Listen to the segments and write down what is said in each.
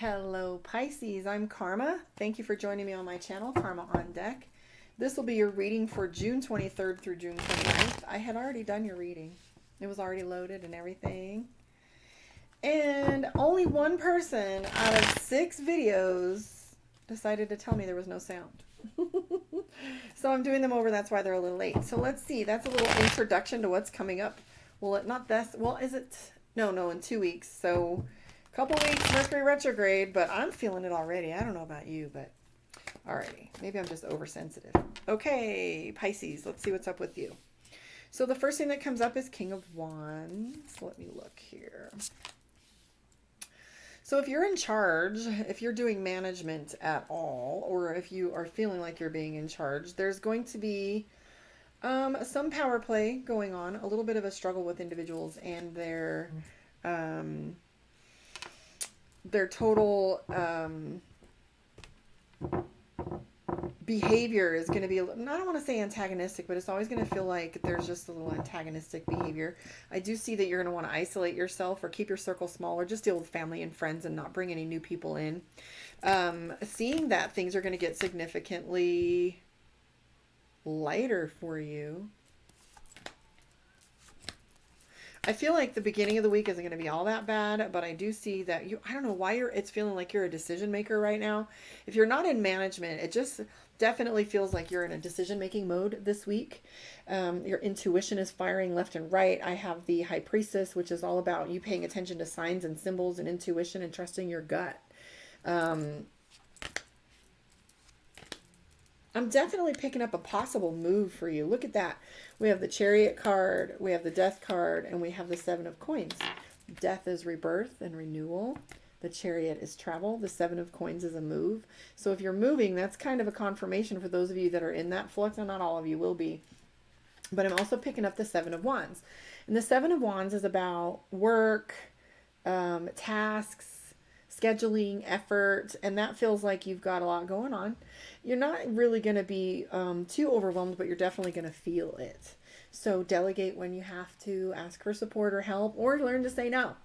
Hello Pisces, I'm Karma. Thank you for joining me on my channel, Karma on Deck. This will be your reading for June 23rd through June 29th. I had already done your reading. It was already loaded and everything. And only one person out of 6 videos decided to tell me there was no sound. So I'm doing them over, that's why they're a little late. So let's see, that's a little introduction to what's coming up. Well, not this, well, is it? No, in 2 weeks. So couple weeks Mercury retrograde, but I'm feeling it already. I don't know about you, but alrighty. Maybe I'm just oversensitive. Okay, Pisces, let's see what's up with you. So the first thing that comes up is King of Wands. Let me look here. So if you're in charge, if you're doing management at all, or if you are feeling like you're being in charge, there's going to be some power play going on, a little bit of a struggle with individuals and their total behavior is going to be, I don't want to say antagonistic, but it's always going to feel like there's just a little antagonistic behavior. I do see that you're going to want to isolate yourself or keep your circle small or just deal with family and friends and not bring any new people in. Seeing that things are going to get significantly lighter for you. I feel like the beginning of the week isn't going to be all that bad, but I do see that I don't know why it's feeling like you're a decision maker right now. If you're not in management, it just definitely feels like you're in a decision-making mode this week. Your intuition is firing left and right. I have the High Priestess, which is all about you paying attention to signs and symbols and intuition and trusting your gut. I'm definitely picking up a possible move for you. Look at that. We have the Chariot card, we have the Death card, and we have the Seven of Coins. Death is rebirth and renewal. The Chariot is travel. The Seven of Coins is a move. So if you're moving, that's kind of a confirmation for those of you that are in that flux, and not all of you will be. But I'm also picking up the Seven of Wands. And the Seven of Wands is about work, tasks, scheduling, effort, and that feels like you've got a lot going on. You're not really going to be too overwhelmed, but you're definitely going to feel it. So delegate when you have to, ask for support or help, or learn to say no.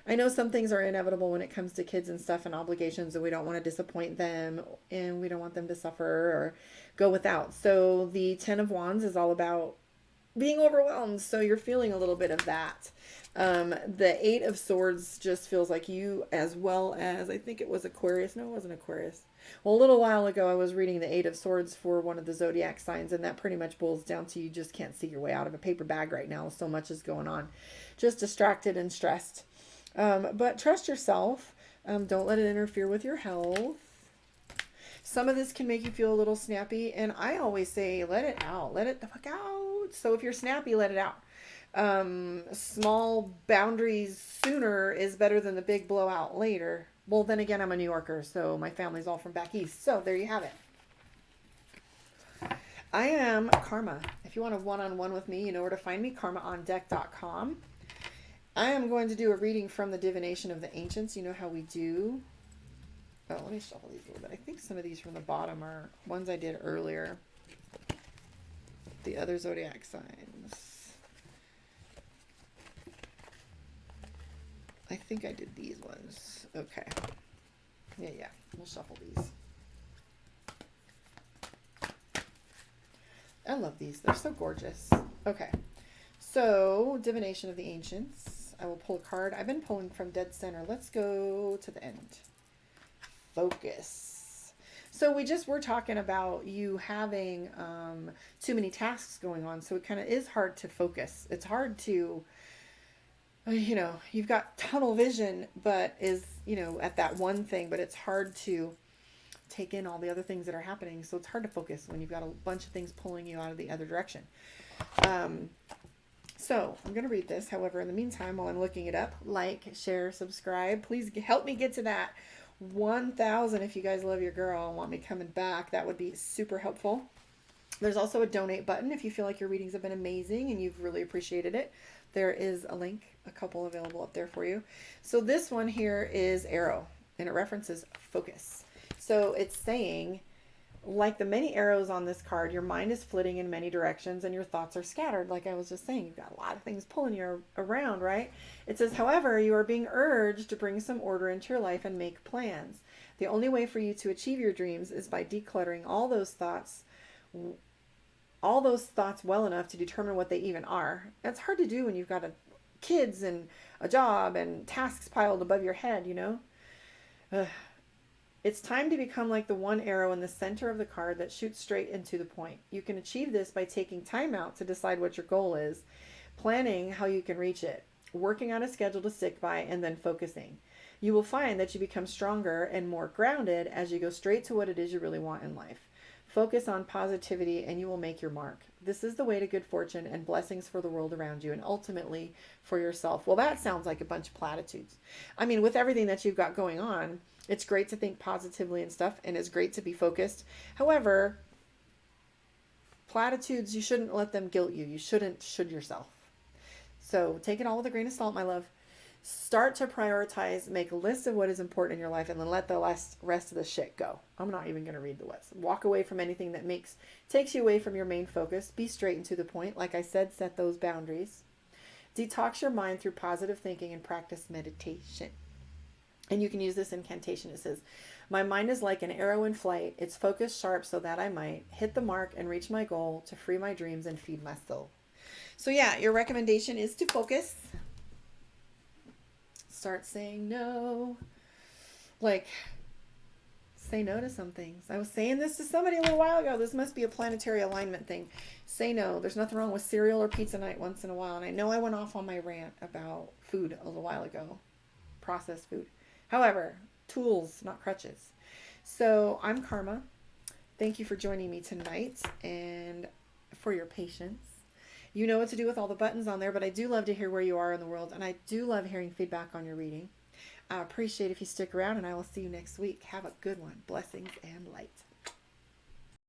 I know some things are inevitable when it comes to kids and stuff and obligations, and we don't want to disappoint them, and we don't want them to suffer or go without. So the Ten of Wands is all about being overwhelmed, so you're feeling a little bit of that. The Eight of Swords just feels like you, as well as, I think it was Aquarius. No, it wasn't Aquarius. Well, a little while ago, I was reading the Eight of Swords for one of the zodiac signs, and that pretty much boils down to you just can't see your way out of a paper bag right now. So much is going on. Just distracted and stressed. But trust yourself. Don't let it interfere with your health. Some of this can make you feel a little snappy, and I always say, let it out. Let it the fuck out. So if you're snappy, let it out. Small boundaries sooner is better than the big blowout later. Well, then again, I'm a New Yorker, so my family's all from back east. So there you have it. I am Karma. If you want a one-on-one with me, you know where to find me, karmaondeck.com. I am going to do a reading from the Divination of the Ancients. You know how we do. Oh, let me shuffle these a little bit. I think some of these from the bottom are ones I did earlier. The other zodiac signs. I think I did these ones. Okay. Yeah. We'll shuffle these. I love these. They're so gorgeous. Okay. So, Divination of the Ancients. I will pull a card. I've been pulling from dead center. Let's go to the end. Focus. So we just were talking about you having too many tasks going on. So it kind of is hard to focus. It's hard to, you've got tunnel vision, but at that one thing, but it's hard to take in all the other things that are happening. So it's hard to focus when you've got a bunch of things pulling you out of the other direction. So I'm going to read this. However, in the meantime, while I'm looking it up, like, share, subscribe. Please help me get to that 1,000 if you guys love your girl and want me coming back. That would be super helpful. There's also a donate button if you feel like your readings have been amazing and you've really appreciated it. There is a link, a couple available up there for you. So this one here is Arrow, and it references focus. So it's saying Like the many arrows on this card, your mind is flitting in many directions and your thoughts are scattered. Like I was just saying, you've got a lot of things pulling you around, right? It says, however, you are being urged to bring some order into your life and make plans. The only way for you to achieve your dreams is by decluttering all those thoughts well enough to determine what they even are. That's hard to do when you've got kids and a job and tasks piled above your head, you know? Ugh. It's time to become like the one arrow in the center of the card that shoots straight into the point. You can achieve this by taking time out to decide what your goal is, planning how you can reach it, working on a schedule to stick by, and then focusing. You will find that you become stronger and more grounded as you go straight to what it is you really want in life. Focus on positivity and you will make your mark. This is the way to good fortune and blessings for the world around you and ultimately for yourself. Well, that sounds like a bunch of platitudes. I mean, with everything that you've got going on, it's great to think positively and stuff, and it's great to be focused. However, platitudes, you shouldn't let them guilt you. You should yourself. So take it all with a grain of salt, my love. Start to prioritize, make a list of what is important in your life, and then let the rest of the shit go. I'm not even going to read the list. Walk away from anything that takes you away from your main focus. Be straight and to the point. Like I said, set those boundaries. Detox your mind through positive thinking and practice meditation. And you can use this incantation. It says, my mind is like an arrow in flight. It's focused sharp so that I might hit the mark and reach my goal to free my dreams and feed my soul. So yeah, your recommendation is to focus. Start saying no. Like, say no to some things. I was saying this to somebody a little while ago. This must be a planetary alignment thing. Say no. There's nothing wrong with cereal or pizza night once in a while. And I know I went off on my rant about food a little while ago. Processed food. However, tools, not crutches. So I'm Karma. Thank you for joining me tonight and for your patience. You know what to do with all the buttons on there, but I do love to hear where you are in the world, and I do love hearing feedback on your reading. I appreciate if you stick around, and I will see you next week. Have a good one. Blessings and light.